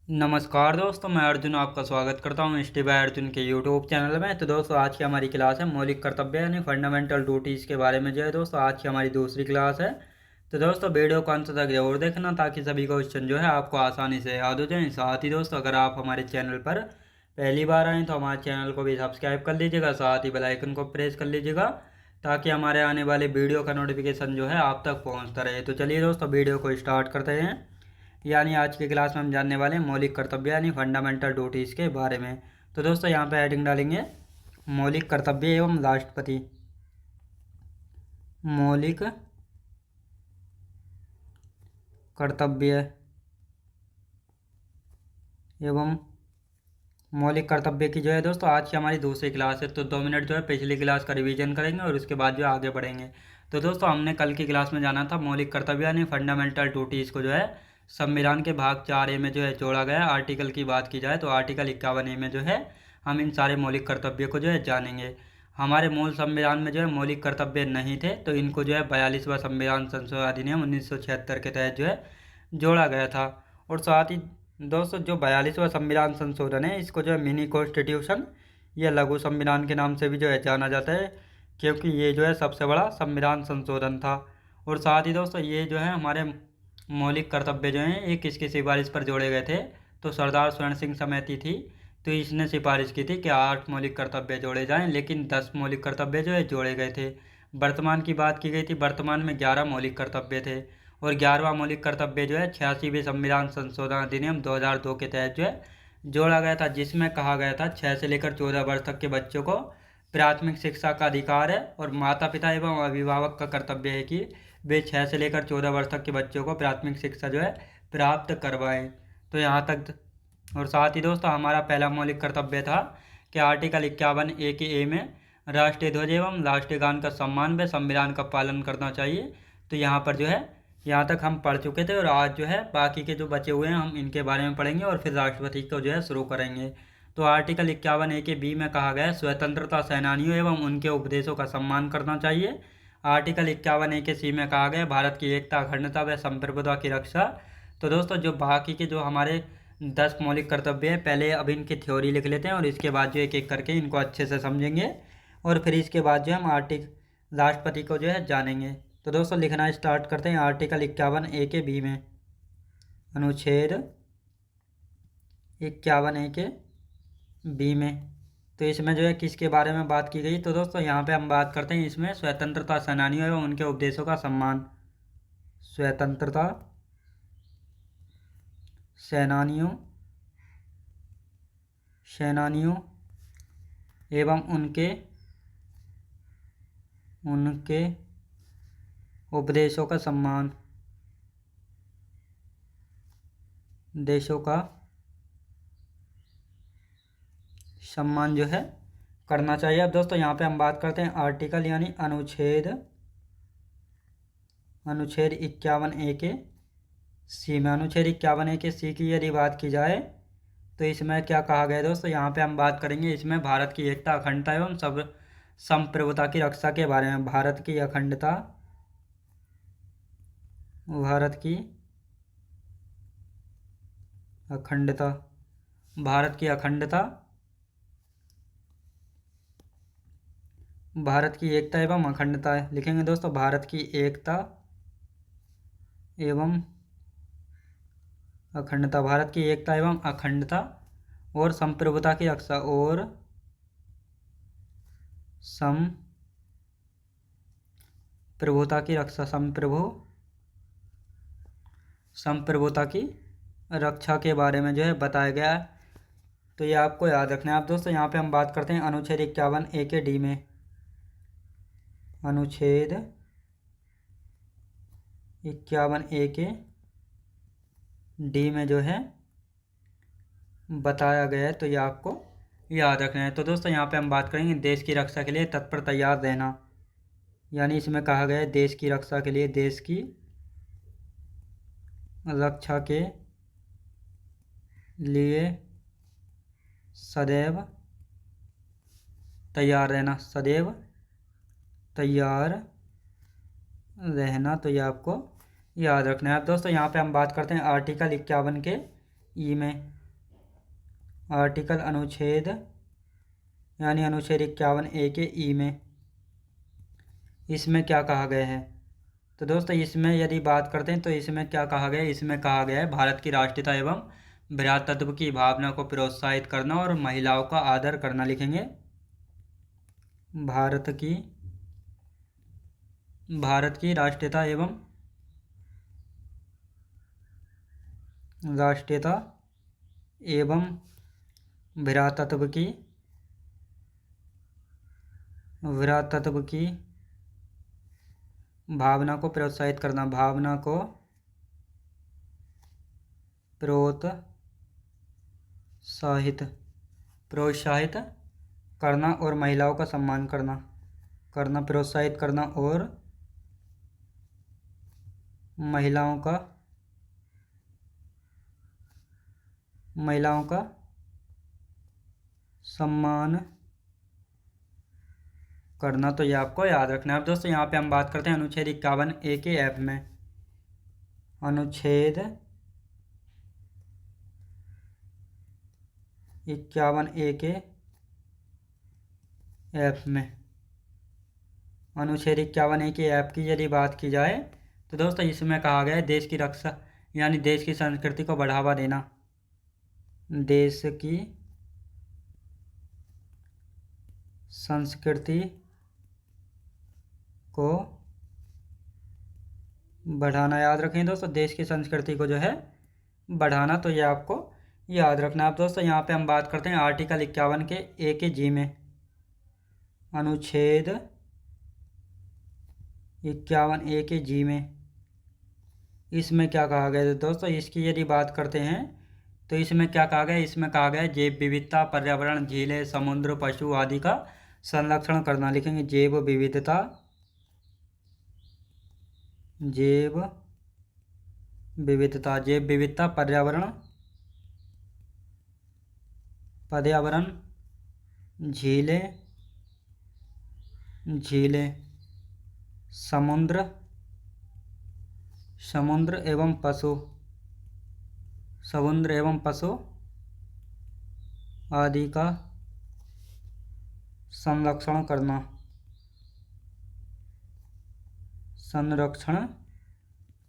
नमस्कार दोस्तों, मैं अर्जुन आपका स्वागत करता हूं स्टे बाय अर्जुन के यूट्यूब चैनल में। तो दोस्तों, आज की हमारी क्लास है मौलिक कर्तव्य यानी फंडामेंटल ड्यूटीज़ के बारे में। जो है दोस्तों, आज की हमारी दूसरी क्लास है। तो दोस्तों, वीडियो को अंत तक जरूर देखना ताकि सभी क्वेश्चन जो है आपको आसानी से याद हो जाए। साथ ही दोस्तों, अगर आप हमारे चैनल पर पहली बार आएँ तो हमारे चैनल को भी सब्सक्राइब कर लीजिएगा, साथ ही बेल आइकन को प्रेस कर लीजिएगा ताकि हमारे आने वाले वीडियो का नोटिफिकेशन जो है आप तक पहुँचता रहे। तो चलिए दोस्तों, वीडियो को स्टार्ट करते हैं। यानी आज की क्लास में हम जानने वाले हैं मौलिक कर्तव्य यानी फंडामेंटल ड्यूटीज़ के बारे में। तो दोस्तों, यहाँ पे हेडिंग डालेंगे मौलिक कर्तव्य एवं राष्ट्रपति। मौलिक कर्तव्य एवं मौलिक कर्तव्य की जो है दोस्तों, आज की हमारी दूसरी क्लास है। तो 2 मिनट जो है पिछली क्लास का रिवीजन करेंगे और उसके बाद जो आगे बढ़ेंगे। तो दोस्तों, हमने कल की क्लास में जाना था मौलिक कर्तव्य यानी फंडामेंटल ड्यूटीज़ को जो है संविधान के भाग 4A में जो है जोड़ा गया। आर्टिकल की बात की जाए तो आर्टिकल 51A में जो है हम इन सारे मौलिक कर्तव्य को जो है जानेंगे। हमारे मूल संविधान में जो है मौलिक कर्तव्य नहीं थे, तो इनको जो है 42वां संविधान संशोधन अधिनियम 1976 के तहत जो है जोड़ा गया था। और साथ ही दोस्तों, जो 42वां संविधान संशोधन है इसको जो है मिनी कॉन्स्टिट्यूशन या लघु संविधान के नाम से भी जो है जाना जाता है, क्योंकि ये जो है सबसे बड़ा संविधान संशोधन था। और साथ ही दोस्तों, ये जो है हमारे मौलिक कर्तव्य जो हैं ये किसकी सिफारिश पर जोड़े गए थे, तो सरदार स्वर्ण सिंह समिति थी। तो इसने सिफारिश की थी कि 8 मौलिक कर्तव्य जोड़े जाएं, लेकिन 10 मौलिक कर्तव्य जो है जोड़े गए थे। वर्तमान की बात की गई थी, वर्तमान में 11 मौलिक कर्तव्य थे। और 11वां मौलिक कर्तव्य जो है 86वें संविधान संशोधन अधिनियम 2002 के तहत जो है जोड़ा गया था, जिसमें कहा गया था 6 से लेकर 14 वर्ष तक के बच्चों को प्राथमिक शिक्षा का अधिकार है और माता पिता एवं अभिभावक का कर्तव्य है कि वे 6 से लेकर 14 वर्ष तक के बच्चों को प्राथमिक शिक्षा जो है प्राप्त करवाएं। तो यहाँ तक। और साथ ही दोस्तों, हमारा पहला मौलिक कर्तव्य था कि आर्टिकल 51A में राष्ट्रीय ध्वज एवं राष्ट्रीय गान का सम्मान व संविधान का पालन करना चाहिए। तो यहाँ पर जो है यहाँ तक हम पढ़ चुके थे और आज जो है बाकी के जो बचे हुए हैं हम इनके बारे में पढ़ेंगे और फिर राष्ट्रपति को जो है शुरू करेंगे। तो आर्टिकल 51A में कहा गया है स्वतंत्रता सेनानियों एवं उनके उपदेशों का सम्मान करना चाहिए। आर्टिकल 51A में कहा गया भारत की एकता, अखंडता व संप्रभुता की रक्षा। तो दोस्तों, जो बाकी के जो हमारे 10 मौलिक कर्तव्य हैं, पहले अब इनकी थ्योरी लिख लेते हैं और इसके बाद जो एक एक करके इनको अच्छे से समझेंगे और फिर इसके बाद जो हम राष्ट्रपति को जो है जानेंगे। तो दोस्तों, लिखना स्टार्ट करते हैं। आर्टिकल 51A में अनुच्छेद 51A में तो इसमें जो है किसके बारे में बात की गई, तो दोस्तों यहाँ पे हम बात करते हैं इसमें स्वतंत्रता सेनानियों एवं उनके उपदेशों का सम्मान। स्वतंत्रता सेनानियों सेनानियों एवं उनके उनके उपदेशों का सम्मान। देशों का सम्मान जो है करना चाहिए। अब दोस्तों, यहाँ पे हम बात करते हैं आर्टिकल यानी अनुच्छेद 51A में। अनुच्छेद 51A की यदि बात की जाए तो इसमें क्या कहा गया है दोस्तों, यहाँ पे हम बात करेंगे इसमें भारत की एकता, अखंडता एवं सब संप्रभुता की रक्षा के बारे में। भारत की अखंडता, भारत की अखंडता, भारत की अखंडता, भारत की एकता एवं अखंडता है लिखेंगे दोस्तों। भारत की एकता एवं अखंडता, भारत की एकता एवं अखंडता और संप्रभुता की रक्षा और संप्रभुता की रक्षा, संप्रभुता की रक्षा के बारे में जो है बताया गया है। तो ये आपको याद रखना है। आप दोस्तों, यहाँ पे हम बात करते हैं अनुच्छेद 51A में। अनुच्छेद 51A में जो है बताया गया है, तो ये आपको याद रखना है। तो दोस्तों, यहाँ पे हम बात करेंगे देश की रक्षा के लिए तत्पर तैयार रहना। यानी इसमें कहा गया है देश की रक्षा के लिए, देश की रक्षा के लिए सदैव तैयार रहना, सदैव तैयार रहना। तो ये आपको याद रखना है। अब दोस्तों, यहाँ पे हम बात करते हैं आर्टिकल 51 के ई में। आर्टिकल अनुच्छेद यानी अनुच्छेद 51A के ई में, इसमें क्या कहा गया है? तो दोस्तों इसमें यदि बात करते हैं तो इसमें क्या कहा गया है? इसमें कहा गया है भारत की राष्ट्रीयता एवं भ्रातृत्व की भावना को प्रोत्साहित करना और महिलाओं का आदर करना। लिखेंगे भारत की राष्ट्रीयता एवं भ्रातृत्व की भावना को प्रोत्साहित करना, भावना को प्रोत्साहित करना और महिलाओं का सम्मान करना प्रोत्साहित करना और महिलाओं का सम्मान करना। तो ये आपको याद रखना है। अब दोस्तों यहाँ पे हम बात करते हैं अनुच्छेद 51A के ऐप में। अनुच्छेद 51A के ऐप में, अनुच्छेद 51A के ऐप की यदि बात की जाए तो दोस्तों इसमें कहा गया है देश की रक्षा यानी देश की संस्कृति को बढ़ावा देना, देश की संस्कृति को बढ़ाना। याद रखें दोस्तों, देश की संस्कृति को जो है बढ़ाना। तो ये आपको याद रखना। अब दोस्तों यहाँ पे हम बात करते हैं आर्टिकल 51 के ए के जी में। अनुच्छेद 51A के जी में, इसमें क्या कहा गया है दोस्तों? इसकी यदि बात करते हैं तो इसमें क्या कहा गया है? इसमें कहा गया है जैव विविधता, पर्यावरण, झीलें, समुद्र, पशु आदि का संरक्षण करना। लिखेंगे जैव विविधता, पर्यावरण, झीलें, समुद्र एवं पशु आदि का संरक्षण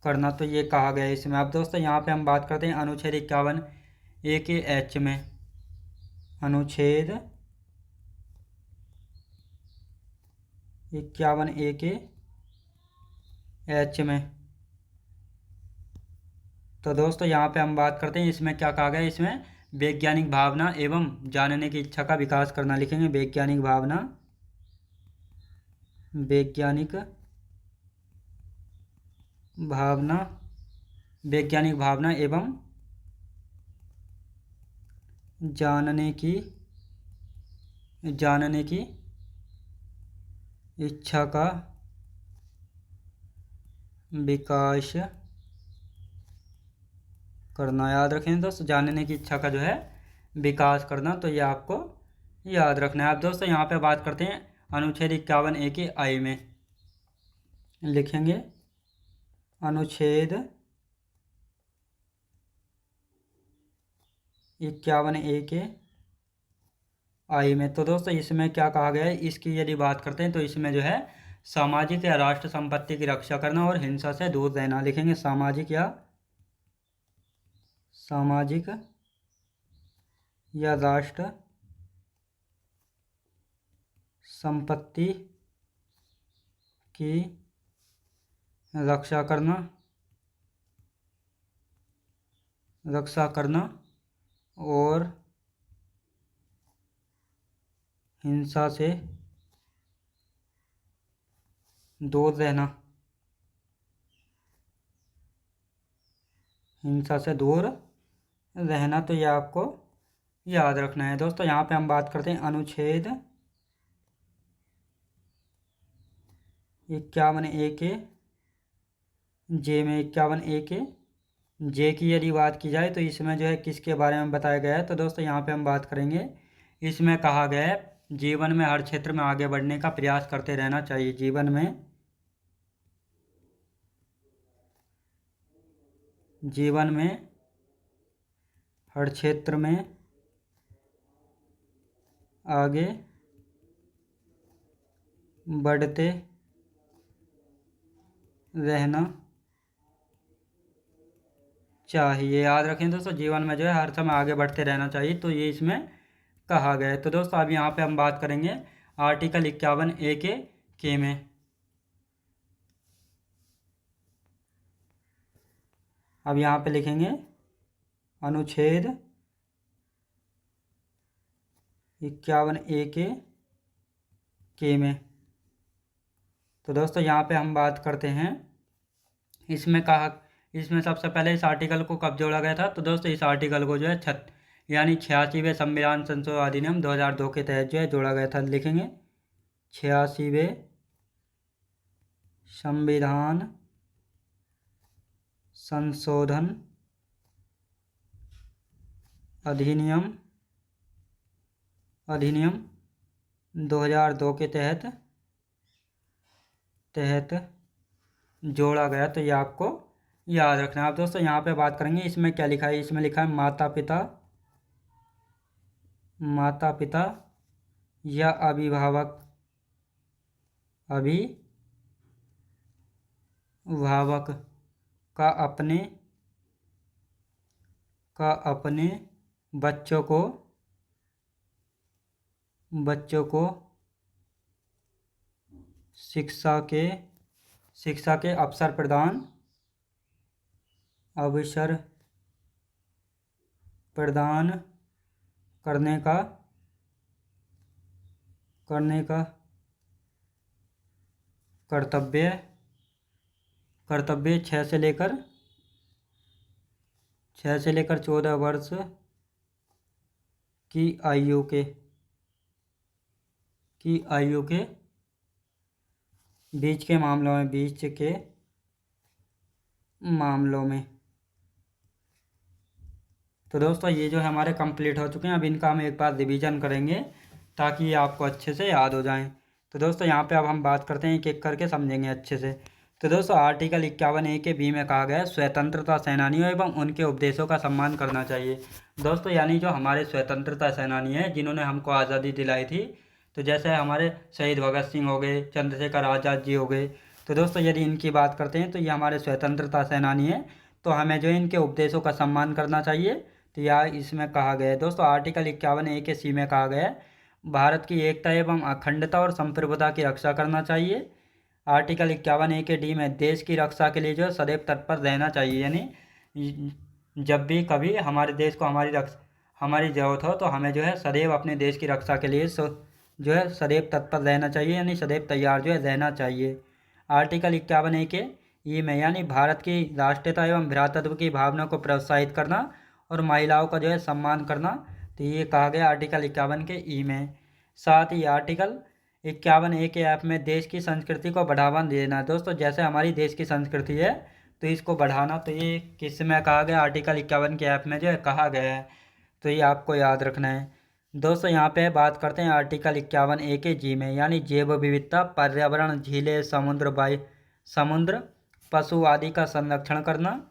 करना। तो ये कहा गया है इसमें। अब दोस्तों यहाँ पे हम बात करते हैं अनुच्छेद 51A के एच में। अनुच्छेद 51A के एच में, तो दोस्तों यहाँ पे हम बात करते हैं इसमें क्या कहा गया है? इसमें वैज्ञानिक भावना एवं जानने की इच्छा का विकास करना। लिखेंगे वैज्ञानिक भावना एवं जानने की इच्छा का विकास करना। याद रखें दोस्तों, जानने की इच्छा का जो है विकास करना। तो ये आपको याद रखना है। आप दोस्तों यहाँ पे बात करते हैं अनुच्छेद 51A के आई में। लिखेंगे अनुच्छेद 51A के आई में। तो दोस्तों इसमें क्या कहा गया है? इसकी यदि बात करते हैं तो इसमें जो है सामाजिक या राष्ट्र संपत्ति की रक्षा करना और हिंसा से दूर रहना। लिखेंगे सामाजिक या राष्ट्र संपत्ति की रक्षा करना और हिंसा से दूर रहना। तो ये आपको याद रखना है। दोस्तों यहाँ पे हम बात करते हैं अनुच्छेद 51A के जे में। 51A के जे की यदि बात की जाए तो इसमें जो है किसके बारे में बताया गया है? तो दोस्तों यहाँ पे हम बात करेंगे, इसमें कहा गया है जीवन में हर क्षेत्र में आगे बढ़ने का प्रयास करते रहना चाहिए। जीवन में हर क्षेत्र में आगे बढ़ते रहना चाहिए। याद रखें दोस्तों, जीवन में जो है हर समय आगे बढ़ते रहना चाहिए, तो ये इसमें कहा गया है। तो दोस्तों अब यहाँ पे हम बात करेंगे आर्टिकल 51A के में। अब यहाँ पे लिखेंगे अनुच्छेद 51A के में। तो दोस्तों यहाँ पे हम बात करते हैं, इसमें सबसे पहले इस आर्टिकल को कब जोड़ा गया था। तो दोस्तों इस आर्टिकल को जो है यानी 86वें संविधान संशोधन अधिनियम 2002 के तहत जो है जोड़ा गया था। लिखेंगे 86वें संविधान संशोधन अधिनियम 2002 के तहत जोड़ा गया। तो ये आपको याद रखना है। आप दोस्तों यहाँ पे बात करेंगे, इसमें क्या लिखा है। इसमें लिखा है माता पिता या अभिभावक का अपने बच्चों को शिक्षा के अवसर प्रदान करने का कर्तव्य 6 से लेकर 14 वर्ष की आयु के बीच के मामलों में। तो दोस्तों ये जो है हमारे कंप्लीट हो चुके हैं। अब इनका हम एक बार रिवीजन करेंगे ताकि ये आपको अच्छे से याद हो जाएं। तो दोस्तों यहाँ पे अब हम बात करते हैं, एक एक करके समझेंगे अच्छे से। तो दोस्तों आर्टिकल 51A के बी में कहा गया है स्वतंत्रता सेनानियों एवं उनके उपदेशों का सम्मान करना चाहिए। दोस्तों यानी जो हमारे स्वतंत्रता सेनानी हैं जिन्होंने हमको आज़ादी दिलाई थी, तो जैसे हमारे शहीद भगत सिंह हो गए, चंद्रशेखर आज़ाद जी हो गए। तो दोस्तों यदि इनकी बात करते हैं तो ये हमारे स्वतंत्रता सेनानी हैं, तो हमें जो इनके उपदेशों का सम्मान करना चाहिए। तो यह इसमें कहा गया है। दोस्तों आर्टिकल 51A के सी में कहा गया है भारत की एकता एवं अखंडता और संप्रभुता की रक्षा करना चाहिए। आर्टिकल 51A के डी में देश की रक्षा के लिए जो है सदैव तत्पर रहना चाहिए, यानी जब भी कभी हमारे देश को हमारी ज़रूरत हो तो हमें जो है सदैव अपने देश की रक्षा के लिए जो है सदैव तत्पर रहना चाहिए, यानी सदैव तैयार जो है रहना चाहिए। आर्टिकल 51A के ई में यानी भारत की राष्ट्रीयता एवं भ्रातृत्व की भावना को प्रोत्साहित करना और महिलाओं का जो है सम्मान करना, तो ये कहा गया आर्टिकल 51 के ई में। साथ ही आर्टिकल 51A के ऐप में देश की संस्कृति को बढ़ावा देना। दोस्तों जैसे हमारी देश की संस्कृति है तो इसको बढ़ाना, तो ये किस में कहा गया, आर्टिकल 51 के ऐप में जो है कहा गया है। तो ये आपको याद रखना है। दोस्तों यहाँ पे बात करते हैं आर्टिकल 51A के जी में, यानी जैव विविधता, पर्यावरण, झीलें, समुद्र, पशु आदि का संरक्षण करना।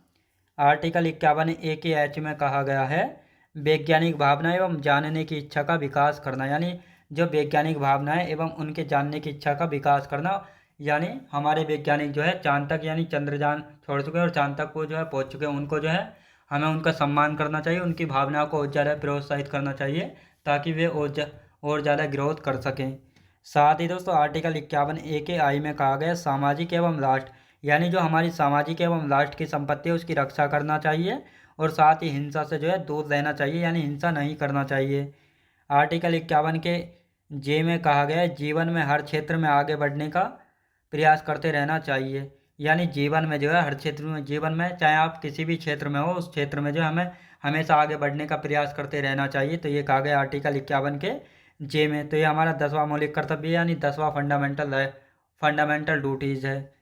आर्टिकल 51A के एच में कहा गया है वैज्ञानिक भावना एवं जानने की इच्छा का विकास करना, यानी जो वैज्ञानिक भावनाएं एवं उनके जानने की इच्छा का विकास करना। यानी हमारे वैज्ञानिक जो है चांद तक यानी चंद्रयान छोड़ चुके हैं और चांद तक वो जो है पहुंच चुके हैं, उनको जो है हमें उनका सम्मान करना चाहिए, उनकी भावनाओं को और ज़्यादा प्रोत्साहित करना चाहिए ताकि वे और ज़्यादा ग्रोथ कर सकें। साथ ही दोस्तों आर्टिकल 51A के आई में कहा गया सामाजिक एवं राष्ट्र, यानी जो हमारी सामाजिक एवं राष्ट्र की संपत्ति है उसकी रक्षा करना चाहिए और साथ ही हिंसा से जो है दूर रहना चाहिए, यानी हिंसा नहीं करना चाहिए। आर्टिकल 51 के जे में कहा गया है जीवन में हर क्षेत्र में आगे बढ़ने का प्रयास करते रहना चाहिए, यानी जीवन में जो है हर क्षेत्र में, जीवन में चाहे आप किसी भी क्षेत्र में हो उस क्षेत्र में जो हमें हमेशा आगे बढ़ने का प्रयास करते रहना चाहिए। तो ये कहा गया आर्टिकल 51 के जे में। तो ये हमारा 10वां मौलिक कर्तव्य यानी 10वां फंडामेंटल ड्यूटीज़ है।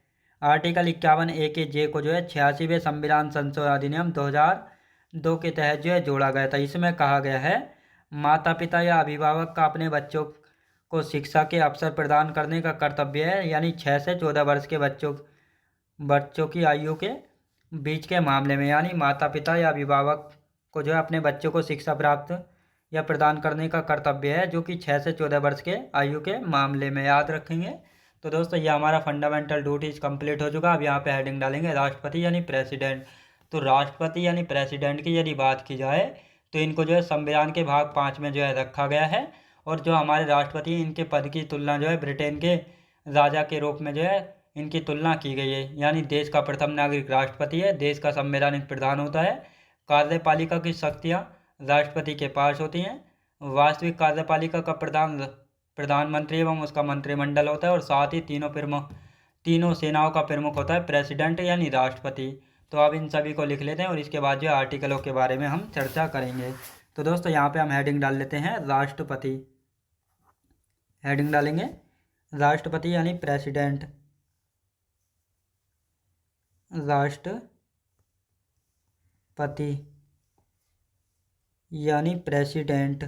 आर्टिकल 51A के जे को जो है 86वें संविधान संशोधन अधिनियम 2002 के तहत जो है जोड़ा गया था। इसमें कहा गया है माता पिता या अभिभावक का अपने बच्चों को शिक्षा के अवसर प्रदान करने का कर्तव्य है, यानी 6 से 14 वर्ष के बच्चों की आयु के बीच के मामले में, यानी माता पिता या अभिभावक को जो है अपने बच्चों को शिक्षा प्राप्त या प्रदान करने का कर्तव्य है, जो कि 6 से 14 वर्ष के आयु के मामले में। याद रखेंगे। तो दोस्तों ये हमारा फंडामेंटल ड्यूटीज कंप्लीट हो चुका। अब यहाँ पे हेडिंग डालेंगे राष्ट्रपति यानी प्रेसिडेंट। तो राष्ट्रपति यानी प्रेसिडेंट की यदि बात की जाए तो इनको जो है संविधान के भाग 5 में जो है रखा गया है। और जो हमारे राष्ट्रपति इनके पद की तुलना जो है ब्रिटेन के राजा के रूप में जो है इनकी तुलना की गई है। यानी देश का प्रथम नागरिक राष्ट्रपति है। देश का संवैधानिक प्रधान होता है। कार्यपालिका की शक्तियाँ राष्ट्रपति के पास होती हैं। वास्तविक कार्यपालिका का प्रधानमंत्री एवं उसका मंत्रिमंडल होता है। और साथ ही तीनों सेनाओं का प्रमुख होता है प्रेसिडेंट यानी राष्ट्रपति। तो अब इन सभी को लिख लेते हैं और इसके बाद जो आर्टिकलों के बारे में हम चर्चा करेंगे। तो दोस्तों यहाँ पे हम हेडिंग डाल लेते हैं राष्ट्रपति। हेडिंग डालेंगे राष्ट्रपति यानी प्रेसिडेंट। राष्ट्रपति यानी प्रेसिडेंट।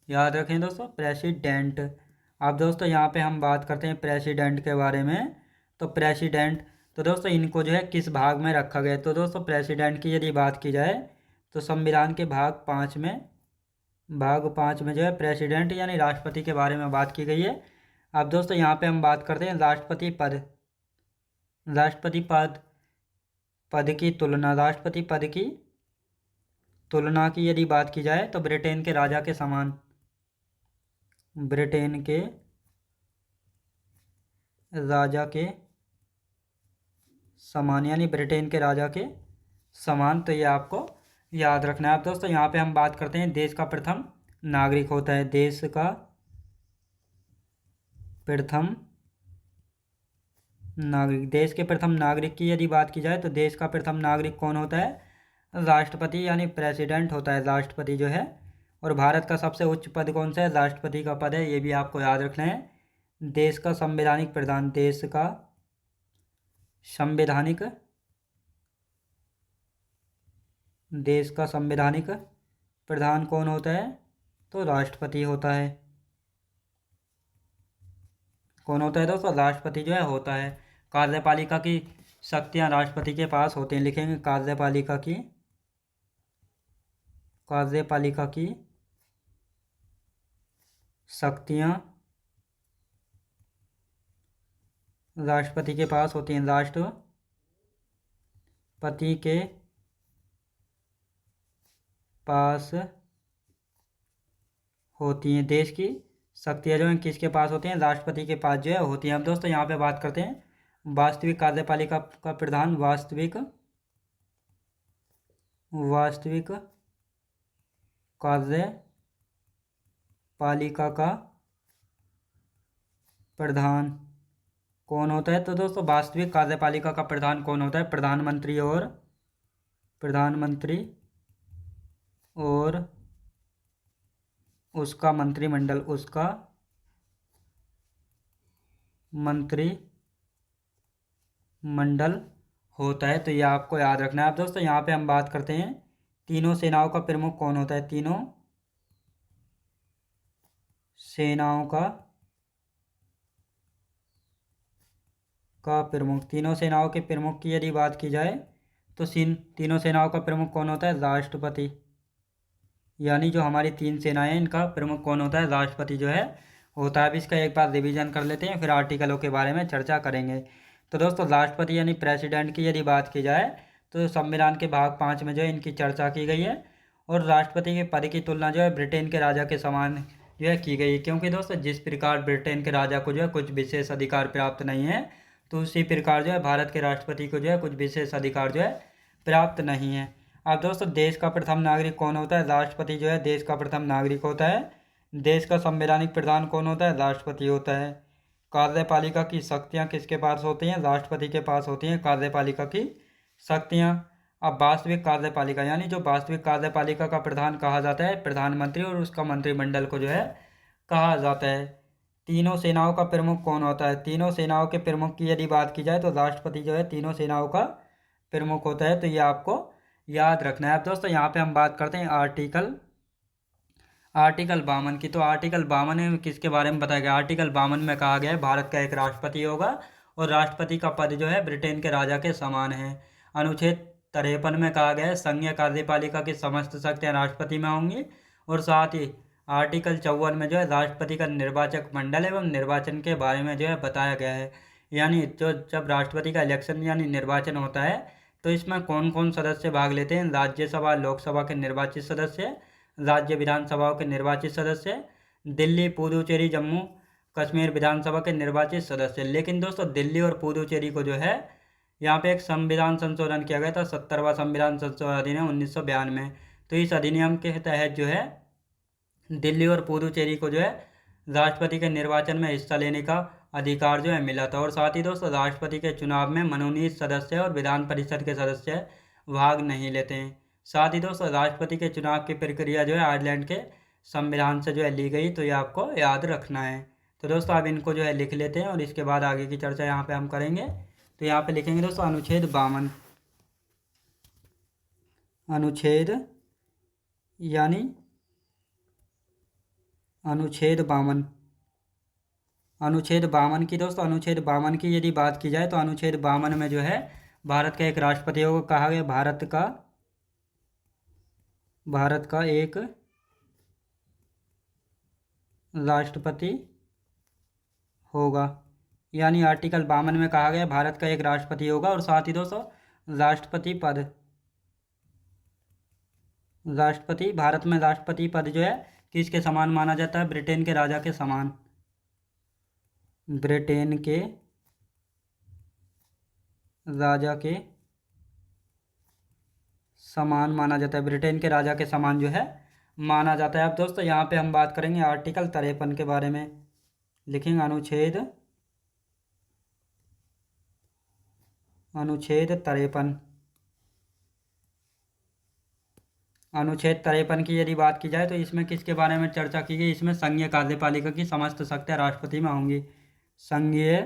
याद रखें दोस्तों, प्रेसिडेंट। अब दोस्तों यहाँ पे हम बात करते हैं प्रेसिडेंट के बारे में। तो प्रेसिडेंट, तो दोस्तों इनको जो है किस भाग में रखा गया है? तो दोस्तों प्रेसिडेंट की यदि बात की जाए तो संविधान के भाग 5 में जो है प्रेसिडेंट यानी राष्ट्रपति के बारे में बात की गई है। अब दोस्तों यहाँ पे हम बात करते हैं राष्ट्रपति पद की तुलना। राष्ट्रपति पद की तुलना की यदि बात की जाए तो ब्रिटेन के राजा के समान यानी ब्रिटेन के राजा के समान। तो ये आपको याद रखना है। अब दोस्तों यहाँ पे हम बात करते हैं देश का प्रथम नागरिक होता है। देश का प्रथम नागरिक, देश के प्रथम नागरिक की यदि बात की जाए तो देश का प्रथम नागरिक कौन होता है? राष्ट्रपति यानी प्रेसिडेंट होता है, राष्ट्रपति जो है। और भारत का सबसे उच्च पद कौन सा है? राष्ट्रपति का पद है। ये भी आपको याद रखना है। देश का संवैधानिक प्रधान, देश का संवैधानिक प्रधान कौन होता है? तो राष्ट्रपति होता है। कौन होता है दोस्तों? राष्ट्रपति जो है होता है। कार्यपालिका की शक्तियां राष्ट्रपति के पास होती हैं। लिखेंगे कार्यपालिका की शक्तियां राष्ट्रपति के पास होती हैं। राष्ट्रपति के पास होती हैं। देश की शक्तियाँ जो हैं किसके पास होती हैं? राष्ट्रपति के पास जो है होती हैं। अब दोस्तों यहाँ पे बात करते हैं वास्तविक कार्यपालिका का प्रधान। वास्तविक कार्यपालिका का प्रधान कौन होता है? तो दोस्तों वास्तविक कार्यपालिका का प्रधान कौन होता है? प्रधानमंत्री और उसका मंत्रिमंडल होता है। तो ये आपको याद रखना है। अब दोस्तों यहाँ पे हम बात करते हैं तीनों सेनाओं का प्रमुख कौन होता है? तीनों सेनाओं का प्रमुख। तीनों सेनाओं के प्रमुख की यदि बात की जाए तो तीनों सेनाओं का प्रमुख कौन होता है? राष्ट्रपति। यानी जो हमारी 3 सेनाएं हैं इनका प्रमुख कौन होता है? राष्ट्रपति जो है होता है। अब इसका एक बार रिवीजन कर लेते हैं, फिर आर्टिकलों के बारे में चर्चा करेंगे। तो दोस्तों राष्ट्रपति यानी प्रेसिडेंट की यदि बात की जाए तो संविधान के भाग 5 में जो है इनकी चर्चा की गई है। और राष्ट्रपति के पद की तुलना जो है ब्रिटेन के राजा के समान जो है की गई है। क्योंकि दोस्तों जिस प्रकार ब्रिटेन के राजा को जो है कुछ विशेष अधिकार प्राप्त नहीं है, तो उसी प्रकार जो है भारत के राष्ट्रपति को जो है कुछ विशेष अधिकार जो है प्राप्त नहीं है। अब दोस्तों देश का प्रथम नागरिक कौन होता है? राष्ट्रपति जो है देश का प्रथम नागरिक होता है। देश का संवैधानिक प्रधान कौन होता है? राष्ट्रपति होता है। कार्यपालिका की शक्तियाँ किसके पास होती हैं? राष्ट्रपति के पास होती हैं कार्यपालिका की शक्तियाँ। अब वास्तविक कार्यपालिका, यानी जो वास्तविक कार्यपालिका का प्रधान कहा जाता है प्रधानमंत्री, और उसका मंत्रिमंडल को जो है कहा जाता है। तीनों सेनाओं का प्रमुख कौन होता है? तीनों सेनाओं के प्रमुख की यदि बात की जाए तो राष्ट्रपति जो है तीनों सेनाओं का प्रमुख होता है। तो ये आपको याद रखना है। अब दोस्तों यहाँ पे हम बात करते हैं आर्टिकल 52 की। तो आर्टिकल 52 में किसके बारे में बताया गया? आर्टिकल 52 में कहा गया है भारत का एक राष्ट्रपति होगा और राष्ट्रपति का पद जो है ब्रिटेन के राजा के समान है। अनुच्छेद 53 में कहा गया है संघीय कार्यपालिका की समस्त शक्तियाँ राष्ट्रपति में होंगी। और साथ ही आर्टिकल 54 में जो है राष्ट्रपति का निर्वाचक मंडल एवं निर्वाचन के बारे में जो है बताया गया है। यानी जो जब राष्ट्रपति का इलेक्शन यानी निर्वाचन होता है तो इसमें कौन कौन सदस्य भाग लेते हैं। राज्यसभा लोकसभा के निर्वाचित सदस्य, राज्य विधानसभाओं के निर्वाचित सदस्य, दिल्ली पुदुचेरी जम्मू कश्मीर विधानसभा के निर्वाचित सदस्य। लेकिन दोस्तों दिल्ली और पुदुचेरी को जो है यहाँ पे एक संविधान संशोधन किया गया था, 70वां संविधान संशोधन अधिनियम 1992। तो इस अधिनियम के तहत जो है दिल्ली और पुदुचेरी को जो है राष्ट्रपति के निर्वाचन में हिस्सा लेने का अधिकार जो है मिला था। और साथ ही दोस्तों राष्ट्रपति के चुनाव में मनोनीत सदस्य और विधान परिषद के सदस्य भाग नहीं लेते हैं। साथ ही दोस्तों राष्ट्रपति के चुनाव की प्रक्रिया जो है आयरलैंड के संविधान से जो है ली गई, तो ये आपको याद रखना है। तो दोस्तों आप इनको जो है लिख लेते हैं और इसके बाद आगे की चर्चा यहाँ पे हम करेंगे। तो यहाँ पे लिखेंगे दोस्तों अनुच्छेद 52, अनुच्छेद यानी अनुच्छेद 52, अनुच्छेद 52 की दोस्तों अनुच्छेद 52 की यदि बात की जाए तो अनुच्छेद 52 में जो है भारत का एक राष्ट्रपति को कहा गया, भारत का एक राष्ट्रपति होगा। यानी आर्टिकल 52 में कहा गया भारत का एक राष्ट्रपति होगा। और साथ ही दोस्तों राष्ट्रपति पद, राष्ट्रपति भारत में राष्ट्रपति पद जो है किसके समान माना जाता है, ब्रिटेन के राजा के समान, ब्रिटेन के राजा के समान माना जाता है, ब्रिटेन के राजा के समान जो है माना जाता है। अब दोस्तों यहाँ पे हम बात करेंगे आर्टिकल 53 के बारे में। लिखेंगे अनुच्छेद 53, अनुच्छेद 53 की यदि बात की जाए तो इसमें किसके बारे में चर्चा की गई, इसमें संघीय कार्यपालिका की समस्त शक्तियाँ राष्ट्रपति में होंगी। संघीय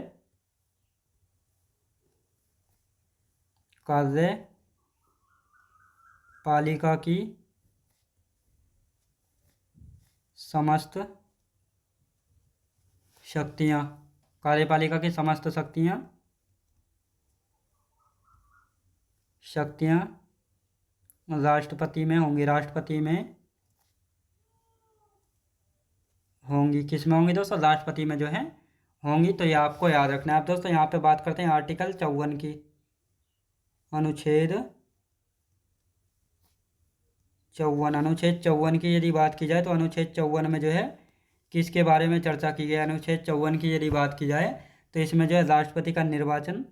कार्यपालिका की समस्त शक्तियाँ, कार्यपालिका की समस्त शक्तियाँ राष्ट्रपति में होंगी, राष्ट्रपति में होंगी। किस में होंगी दोस्तों, राष्ट्रपति में जो है होंगी। तो ये आपको याद रखना है। अब दोस्तों यहाँ पे बात करते हैं आर्टिकल 54 की, अनुच्छेद 54, अनुच्छेद 54 की यदि बात की जाए तो अनुच्छेद 54 में जो है किसके बारे में चर्चा की गई। अनुच्छेद 54 की यदि बात की जाए तो इसमें जो है राष्ट्रपति का निर्वाचन,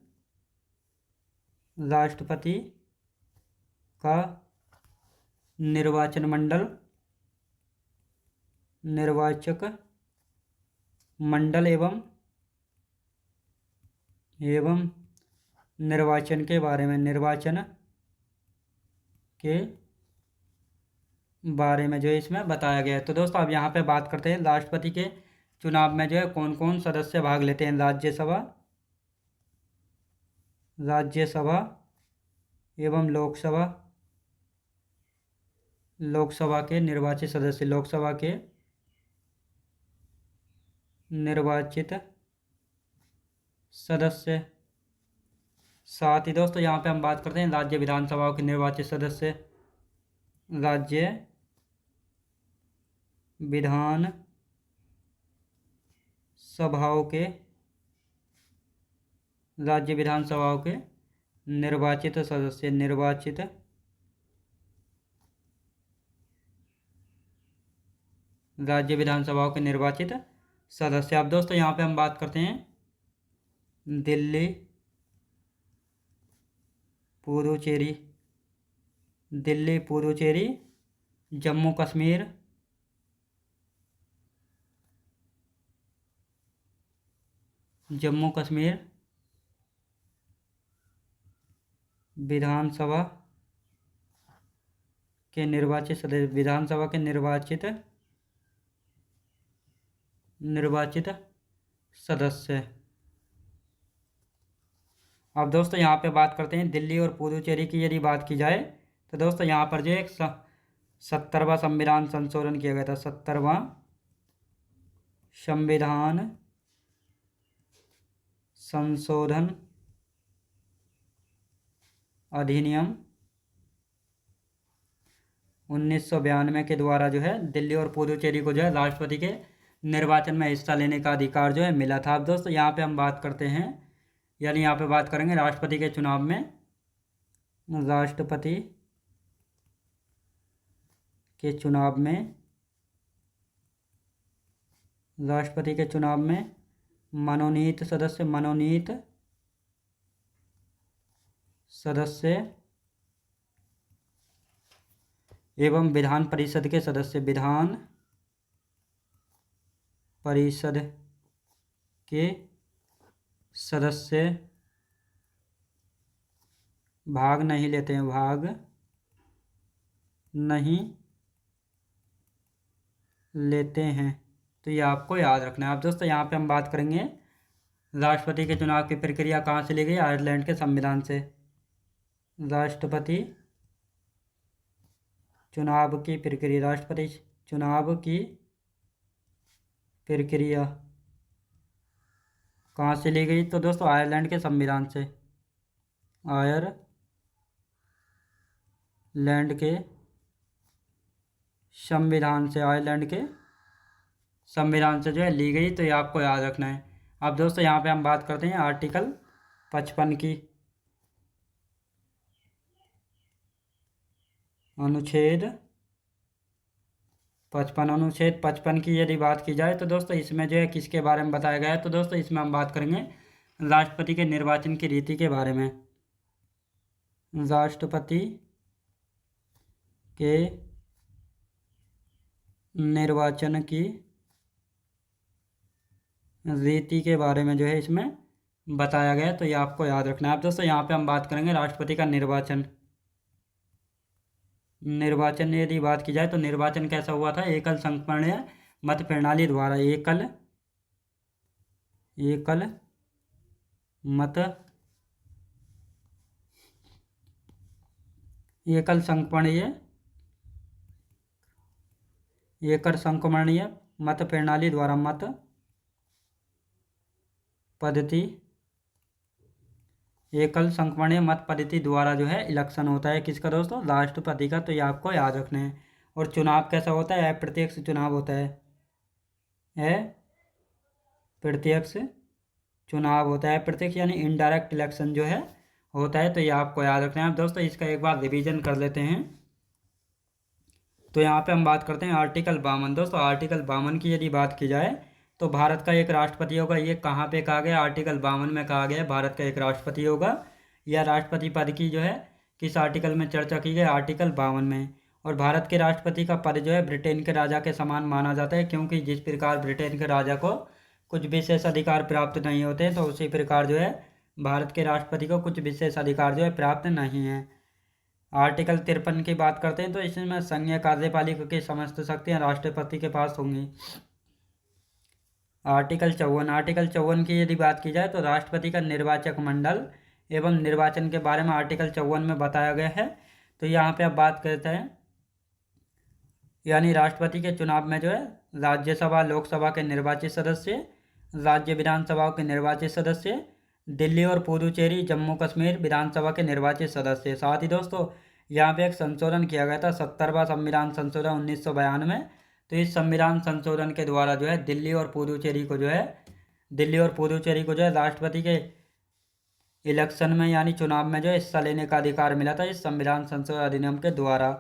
राष्ट्रपति का निर्वाचन मंडल, निर्वाचक मंडल एवं निर्वाचन के बारे में, निर्वाचन के बारे में जो इसमें बताया गया है। तो दोस्तों अब यहाँ पे बात करते हैं राष्ट्रपति के चुनाव में जो है कौन कौन सदस्य भाग लेते हैं। राज्यसभा एवं लोकसभा के निर्वाचित सदस्य, लोकसभा के निर्वाचित सदस्य। साथ ही दोस्तों यहाँ पे हम बात करते हैं राज्य विधानसभाओं के निर्वाचित सदस्य, राज्य विधान सभाओं के, राज्य विधानसभाओं के निर्वाचित सदस्य, निर्वाचित राज्य विधानसभाओं के निर्वाचित सदस्य। अब दोस्तों यहाँ पे हम बात करते हैं दिल्ली पुदुचेरी, दिल्ली पुदुचेरी जम्मू कश्मीर विधानसभा के निर्वाचित सदस्य, विधानसभा के निर्वाचित सदस्य। अब दोस्तों यहाँ पे बात करते हैं दिल्ली और पुदुचेरी की यदि बात की जाए तो दोस्तों यहाँ पर जो एक 70वां संविधान संशोधन किया गया था, 70वां संविधान संशोधन अधिनियम 1992 के द्वारा जो है दिल्ली और पुदुचेरी को जो है राष्ट्रपति के निर्वाचन में हिस्सा लेने का अधिकार जो है मिला था। अब दोस्तों यहाँ पे हम बात करते हैं, यानी यहाँ पे बात करेंगे राष्ट्रपति के चुनाव में, राष्ट्रपति के चुनाव में, राष्ट्रपति के चुनाव में मनोनीत सदस्य एवं विधान परिषद के सदस्य, विधान परिषद के सदस्य भाग नहीं लेते हैं, भाग नहीं लेते हैं। तो ये आपको याद रखना है। अब दोस्तों यहाँ पे हम बात करेंगे राष्ट्रपति के चुनाव की प्रक्रिया कहाँ से ली गई, आयरलैंड के संविधान से। राष्ट्रपति चुनाव की प्रक्रिया, राष्ट्रपति चुनाव की प्रक्रिया कहाँ से ली गई, तो दोस्तों आयरलैंड के संविधान से, आयरलैंड के संविधान से, आयरलैंड के संविधान से जो है ली गई। तो ये आपको याद रखना है। अब दोस्तों यहाँ पे हम बात करते हैं आर्टिकल 55 की, अनुच्छेद 55 की यदि बात की जाए तो दोस्तों इसमें जो है किसके बारे में बताया गया है, तो दोस्तों इसमें हम बात करेंगे राष्ट्रपति के निर्वाचन की रीति के बारे में। राष्ट्रपति के निर्वाचन की रीति के बारे में जो है इसमें बताया गया है। तो ये आपको याद रखना है। अब दोस्तों यहाँ पे हम बात करेंगे राष्ट्रपति का निर्वाचन यदि बात की जाए तो निर्वाचन कैसा हुआ था, एकल संक्रमणीय मत प्रणाली द्वारा, एकल संक्रमणीय मत प्रणाली द्वारा, मत पद्धति, एकल संक्रमणीय मत पद्धति द्वारा जो है इलेक्शन होता है किसका दोस्तों, राष्ट्रपति का। तो ये आपको याद रखना है। और चुनाव कैसा होता है, अप्रत्यक्ष चुनाव होता है, अप्रत्यक्ष चुनाव होता है, अप्रत्यक्ष यानी इनडायरेक्ट इलेक्शन जो है होता है। तो ये आपको याद रखना है। अब दोस्तों इसका एक बार रिवीजन कर लेते हैं। तो यहाँ पे हम बात करते हैं आर्टिकल 52। दोस्तों आर्टिकल 52 की यदि बात की जाए तो भारत का एक राष्ट्रपति होगा। ये कहाँ पे कहा गया, आर्टिकल 52 में कहा गया है भारत का एक राष्ट्रपति होगा। या राष्ट्रपति पद की जो है किस आर्टिकल में चर्चा की गई, आर्टिकल 52 में। और भारत के राष्ट्रपति का पद जो है ब्रिटेन के राजा के समान माना जाता है, क्योंकि जिस प्रकार ब्रिटेन के राजा को कुछ विशेष अधिकार प्राप्त नहीं होते तो उसी प्रकार जो है भारत के राष्ट्रपति को कुछ विशेष अधिकार जो है प्राप्त नहीं है। आर्टिकल 53 की बात करते हैं तो इसमें संघीय कार्यपालिका की समस्त शक्तियाँ राष्ट्रपति के पास होंगी। आर्टिकल 54 की यदि बात की जाए तो राष्ट्रपति का निर्वाचक मंडल एवं निर्वाचन के बारे में आर्टिकल 54 में बताया गया है। तो यहाँ पे अब बात करते हैं, यानी राष्ट्रपति के चुनाव में जो है राज्यसभा लोकसभा के निर्वाचित सदस्य, राज्य विधानसभाओं के निर्वाचित सदस्य, दिल्ली और पुदुचेरी जम्मू कश्मीर विधानसभा के निर्वाचित सदस्य। साथ ही दोस्तों यहाँ पे एक संशोधन किया गया था, 70वां संविधान संशोधन 1992। तो इस संविधान संशोधन के द्वारा जो है दिल्ली और पुदुचेरी को जो है राष्ट्रपति के इलेक्शन में यानी चुनाव में जो है हिस्सा लेने का अधिकार मिला था इस संविधान संशोधन अधिनियम के द्वारा।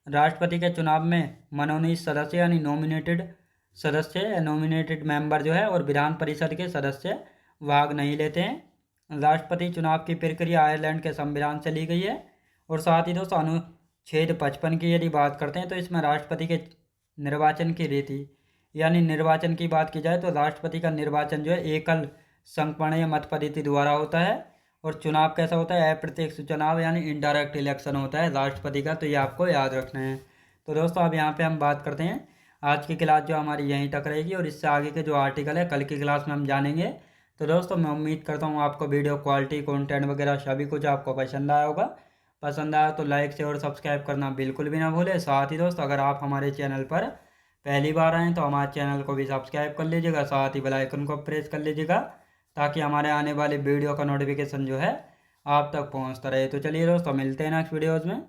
राष्ट्रपति के चुनाव में मनोनीत सदस्य यानी नॉमिनेटेड मेंबर जो है और विधान परिषद के सदस्य भाग नहीं लेते हैं। राष्ट्रपति चुनाव की प्रक्रिया आयरलैंड के संविधान से ली गई है। और साथ ही दोस्तों अनुच्छेद 55 की यदि बात करते हैं तो इसमें राष्ट्रपति के निर्वाचन की रीति यानी निर्वाचन की बात की जाए तो राष्ट्रपति का निर्वाचन जो है एकल संक्रमणीय मत पद्धति द्वारा होता है। और चुनाव कैसा होता है, अप्रत्यक्ष चुनाव यानी इनडायरेक्ट इलेक्शन होता है राष्ट्रपति का। तो ये आपको याद रखना है। तो दोस्तों अब यहाँ पे हम बात करते हैं, आज की क्लास जो हमारी यहीं तक रहेगी और इससे आगे के जो आर्टिकल है कल की क्लास में हम जानेंगे। तो दोस्तों मैं उम्मीद करता हूँ आपको वीडियो क्वालिटी कंटेंट वगैरह सभी कुछ आपको पसंद आया होगा। पसंद आया तो लाइक शेयर और सब्सक्राइब करना बिल्कुल भी ना भूलें। साथ ही दोस्तों अगर आप हमारे चैनल पर पहली बार आएँ तो हमारे चैनल को भी सब्सक्राइब कर लीजिएगा, साथ ही बेल आइकन को प्रेस कर लीजिएगा ताकि हमारे आने वाले वीडियो का नोटिफिकेशन जो है आप तक पहुंचता रहे। तो चलिए दोस्तों, मिलते हैं नेक्स्ट वीडियोज़ में।